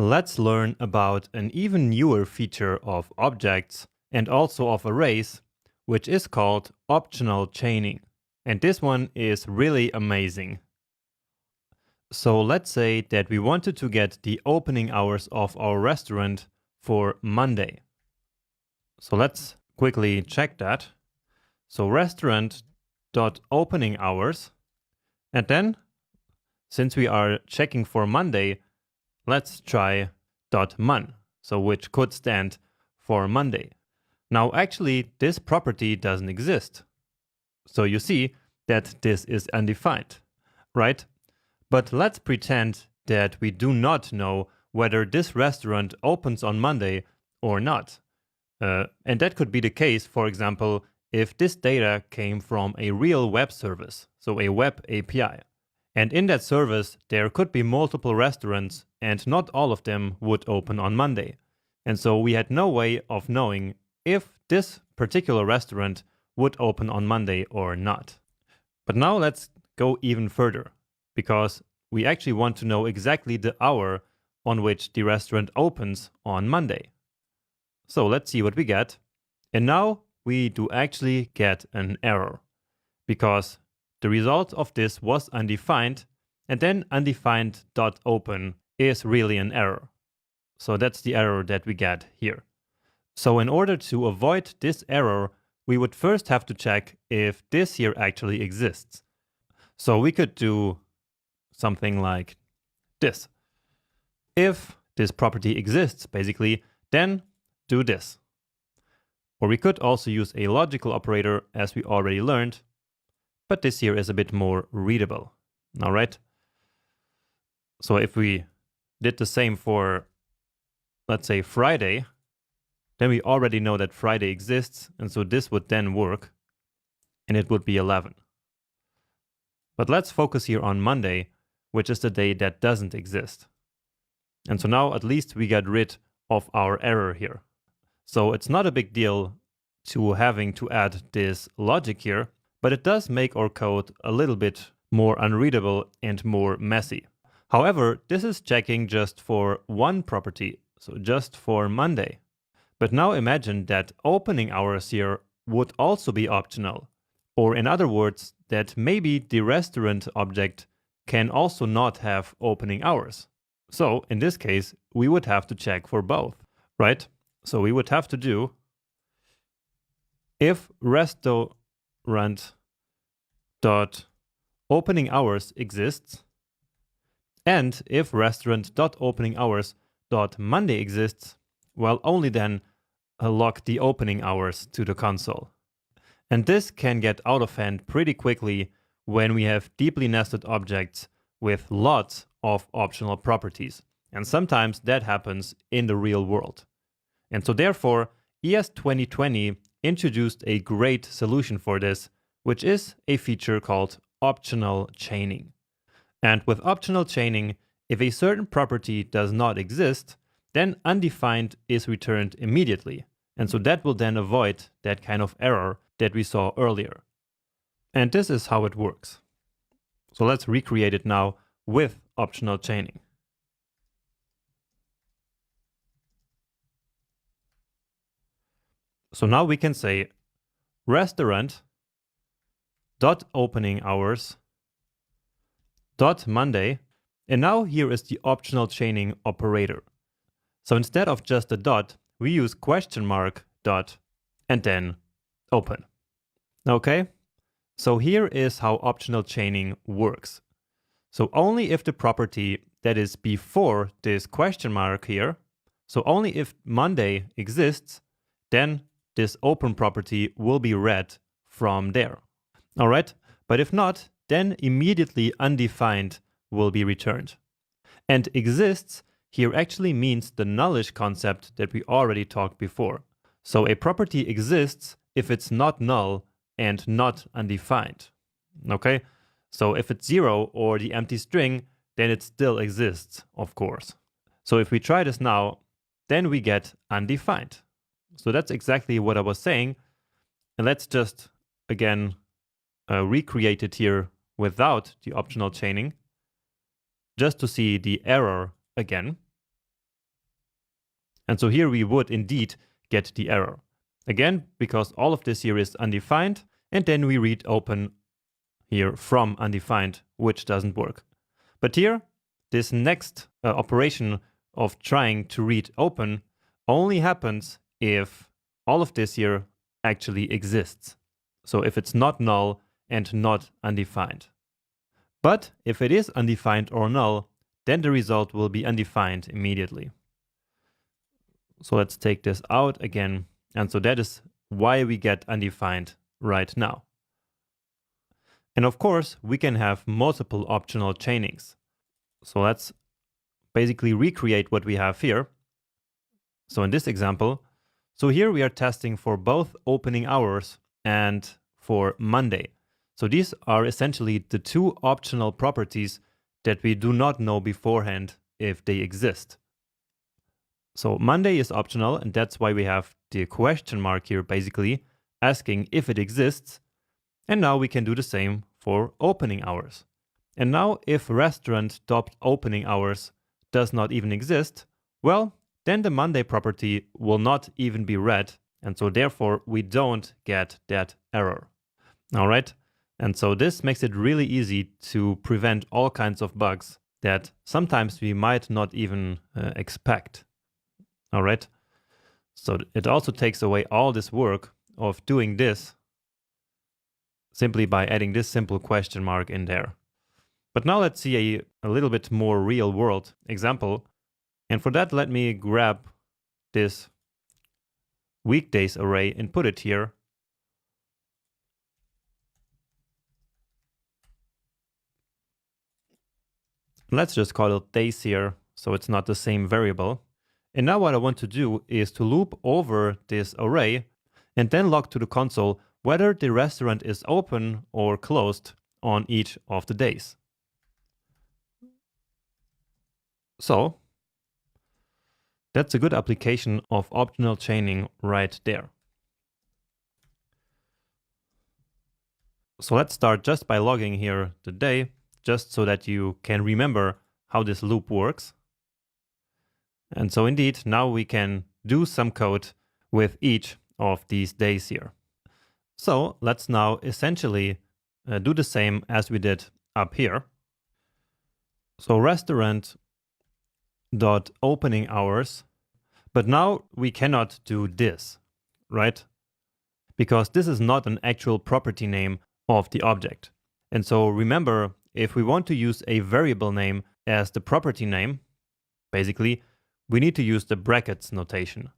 Let's learn about an even newer feature of objects and also of arrays, which is called optional chaining. And this one is really amazing. So let's say that we wanted to get the opening hours of our restaurant for Monday. So let's quickly check that. So restaurant.opening hours, and then since we are checking for Monday, let's try .mon, so which could stand for Monday. Now actually this property doesn't exist. So you see that this is undefined, right? But let's pretend that we do not know whether this restaurant opens on Monday or not. And that could be the case, for example, if this data came from a real web service, so a web API. And in that service, there could be multiple restaurants and not all of them would open on Monday. And so we had no way of knowing if this particular restaurant would open on Monday or not. But now let's go even further, because we actually want to know exactly the hour on which the restaurant opens on Monday. So let's see what we get. And now we do actually get an error, because the result of this was undefined, and then undefined.open is really an error. So that's the error that we get here. So in order to avoid this error, we would first have to check if this here actually exists. So we could do something like this. If this property exists, basically, then do this. Or we could also use a logical operator, as we already learned, but this here is a bit more readable. All right. So if we did the same for, let's say, Friday, then we already know that Friday exists, and so this would then work, and it would be 11. But let's focus here on Monday, which is the day that doesn't exist. And so now at least we get rid of our error here. So it's not a big deal to having to add this logic here, but it does make our code a little bit more unreadable and more messy. However, this is checking just for one property, so just for Monday. But now imagine that opening hours here would also be optional. Or in other words, that maybe the restaurant object can also not have opening hours. So in this case, we would have to check for both, right? So we would have to do if restaurant.opening hours exists, and if restaurant.opening hours.Monday exists, well, only then log the opening hours to the console. And this can get out of hand pretty quickly when we have deeply nested objects with lots of optional properties. And sometimes that happens in the real world. And so therefore, ES 2020 introduced a great solution for this, which is a feature called optional chaining. And with optional chaining, if a certain property does not exist, then undefined is returned immediately. And so that will then avoid that kind of error that we saw earlier. And this is how it works. So let's recreate it now with optional chaining. So now we can say restaurant.opening hours.Monday, and now here is the optional chaining operator. So instead of just a dot, we use question mark dot and then open. Okay, so here is how optional chaining works. So only if the property that is before this question mark here, so only if Monday exists, then this open property will be read from there. All right, but if not, then immediately undefined will be returned. And exists here actually means the nullish concept that we already talked before. So a property exists if it's not null and not undefined. Okay, so if it's 0 or the empty string, then it still exists, of course. So if we try this now, then we get undefined. So that's exactly what I was saying. And let's just, again, recreate it here without the optional chaining, just to see the error again. And so here we would indeed get the error. Again, because all of this here is undefined, and then we read open here from undefined, which doesn't work. But here, this next operation of trying to read open only happens if all of this here actually exists. So if it's not null and not undefined. But if it is undefined or null, then the result will be undefined immediately. So let's take this out again. And so that is why we get undefined right now. And of course, we can have multiple optional chainings. So let's basically recreate what we have here. So in this example, so here we are testing for both opening hours and for Monday. So these are essentially the two optional properties that we do not know beforehand if they exist. So Monday is optional, and that's why we have the question mark here basically asking if it exists. And now we can do the same for opening hours. And now if restaurant.opening hours does not even exist, well, then the Monday property will not even be read. And so therefore we don't get that error. All right. And so this makes it really easy to prevent all kinds of bugs that sometimes we might not even expect. All right. So it also takes away all this work of doing this simply by adding this simple question mark in there. But now let's see a little bit more real world example. And for that, let me grab this weekdays array and put it here. Let's just call it days here, so it's not the same variable. And now what I want to do is to loop over this array and then log to the console whether the restaurant is open or closed on each of the days. So that's a good application of optional chaining right there. So let's start just by logging here the day, just so that you can remember how this loop works. And so indeed, now we can do some code with each of these days here. So let's now essentially do the same as we did up here. So restaurant.opening hours, but now we cannot do this, right? Because this is not an actual property name of the object. And so remember, if we want to use a variable name as the property name, basically, we need to use the brackets notation.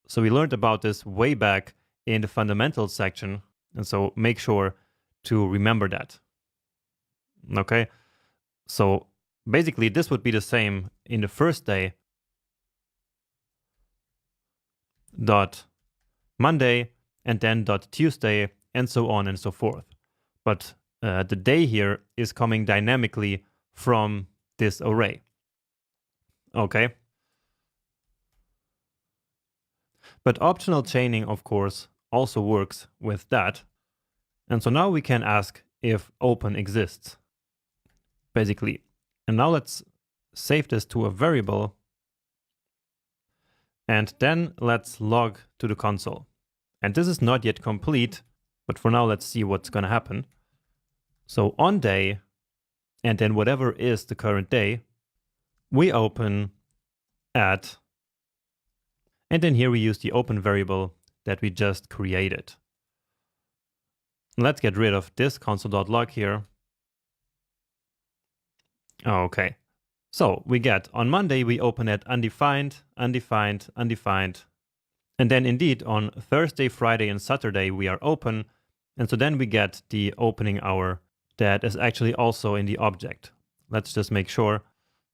So we learned about this way back in the fundamentals section. And so make sure to remember that. Okay. So basically this would be the same in the first day dot Monday and then dot Tuesday and so on and so forth. But the day here is coming dynamically from this array. Okay. But optional chaining, of course, also works with that. And so now we can ask if open exists, basically. And now let's save this to a variable. And then let's log to the console. And this is not yet complete, but for now, let's see what's going to happen. So on day, and then whatever is the current day, we open at, and then here we use the open variable that we just created. Let's get rid of this console.log here. Okay. So we get on Monday, we open at undefined, undefined, undefined. And then indeed on Thursday, Friday, and Saturday, we are open. And so then we get the opening hour that is actually also in the object. Let's just make sure.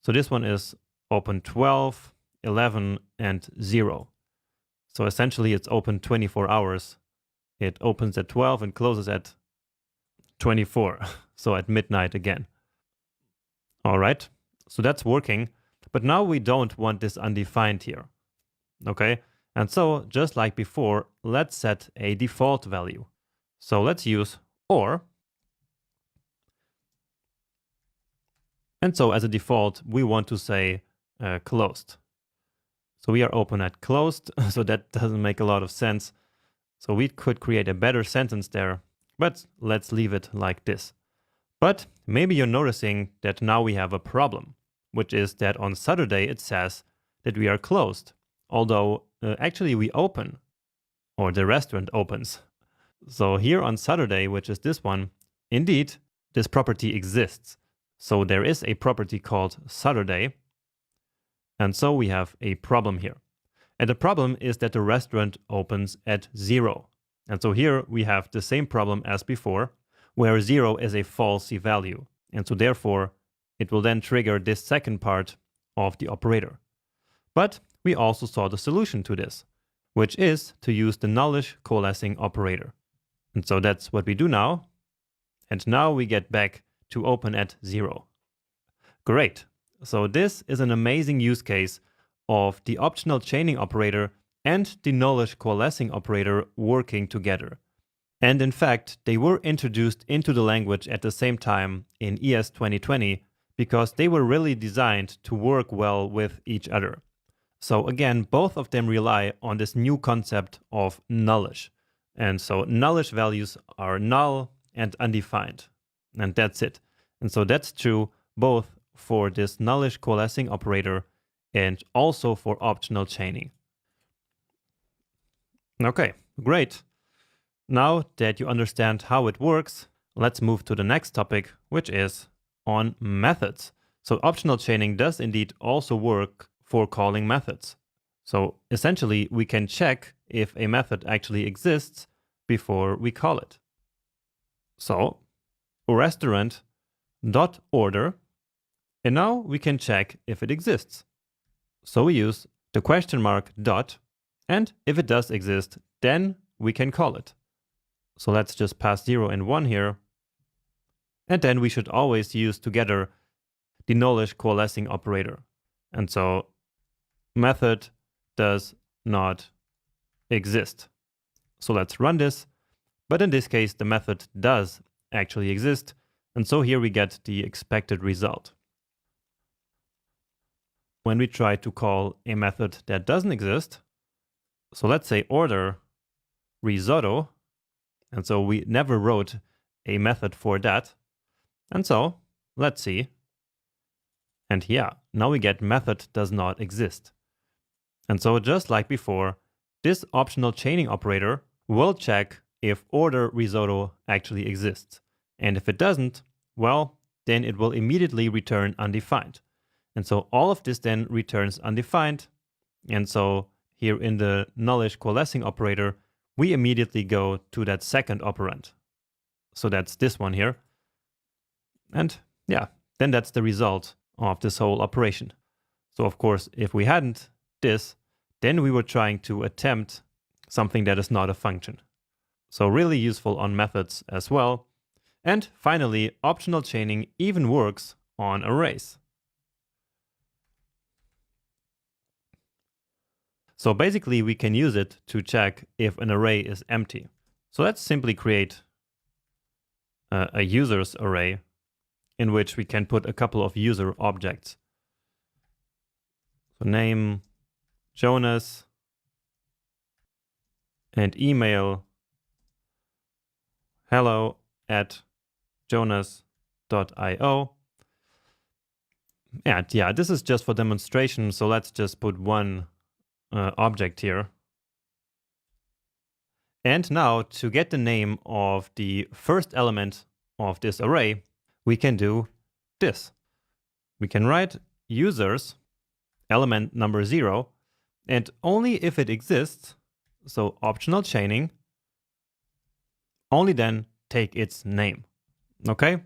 So this one is open 12, 11, and 0. So essentially it's open 24 hours. It opens at 12 and closes at 24. So at midnight again. All right. So that's working. But now we don't want this undefined here. Okay. And so just like before, let's set a default value. So let's use or. And so as a default, we want to say closed. So we are open at closed, so that doesn't make a lot of sense. So we could create a better sentence there, but let's leave it like this. But maybe you're noticing that now we have a problem, which is that on Saturday it says that we are closed, although actually we open, or the restaurant opens. So here on Saturday, which is this one, indeed, this property exists. So there is a property called Saturday, and so we have a problem here. And the problem is that the restaurant opens at 0. And so here we have the same problem as before, where 0 is a falsy value. And so therefore, it will then trigger this second part of the operator. But we also saw the solution to this, which is to use the nullish coalescing operator. And so that's what we do now. And now we get back to open at 0. Great. So this is an amazing use case of the optional chaining operator and the nullish coalescing operator working together. And in fact, they were introduced into the language at the same time in ES 2020 because they were really designed to work well with each other. So again, both of them rely on this new concept of nullish. And so nullish values are null and undefined. And that's it. And so that's true both for this nullish coalescing operator and also for optional chaining. Okay, great. Now that you understand how it works, let's move to the next topic, which is on methods. So optional chaining does indeed also work for calling methods. So essentially, we can check if a method actually exists before we call it. So restaurant.order, and now we can check if it exists. So we use the question mark dot, and if it does exist, then we can call it. So let's just pass 0 and 1 here. And then we should always use together the nullish coalescing operator. And so method does not exist. So let's run this. But in this case, the method does actually exist. And so here we get the expected result. When we try to call a method that doesn't exist, so let's say order risotto, and so we never wrote a method for that. And so let's see. And yeah, now we get method does not exist. And so just like before, this optional chaining operator will check if order risotto actually exists. And if it doesn't, well, then it will immediately return undefined. And so all of this then returns undefined. And so here in the nullish coalescing operator, we immediately go to that second operand. So that's this one here. And yeah, then that's the result of this whole operation. So of course, if we hadn't this, then we were trying to attempt something that is not a function. So really useful on methods as well. And finally, optional chaining even works on arrays. So basically, we can use it to check if an array is empty. So let's simply create a users array in which we can put a couple of user objects. So name, Jonas, and email hello@jonas.io. And yeah, this is just for demonstration. So let's just put one object here. And now to get the name of the first element of this array, we can do this. We can write users element number 0, and only if it exists, so optional chaining, only then take its name. Okay?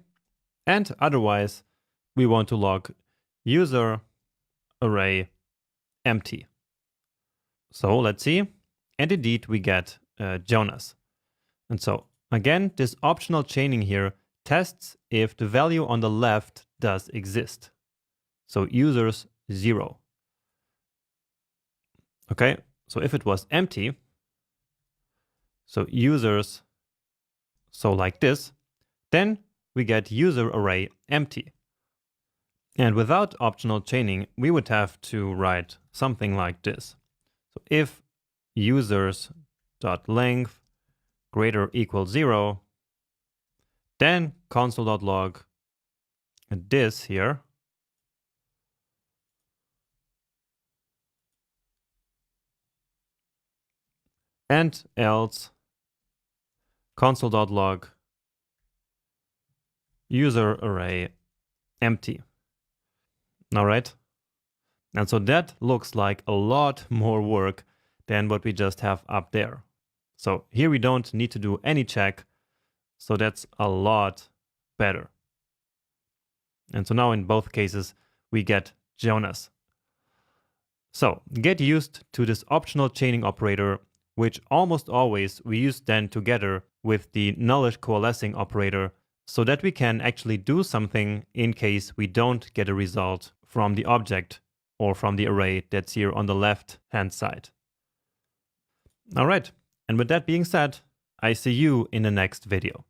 And otherwise, we want to log user array empty. So let's see. And indeed, we get Jonas. And so again, this optional chaining here tests if the value on the left does exist. So users 0. Okay, so if it was empty, so users, so like this, then we get user array empty. And without optional chaining, we would have to write something like this. So if users.length greater or equal 0, then console.log this here, and else console.log user array empty. All right. And so that looks like a lot more work than what we just have up there. So here we don't need to do any check. So that's a lot better. And so now in both cases, we get Jonas. So get used to this optional chaining operator, which almost always we use then together with the nullish coalescing operator, so that we can actually do something in case we don't get a result from the object or from the array that's here on the left-hand side. All right, and with that being said, I see you in the next video.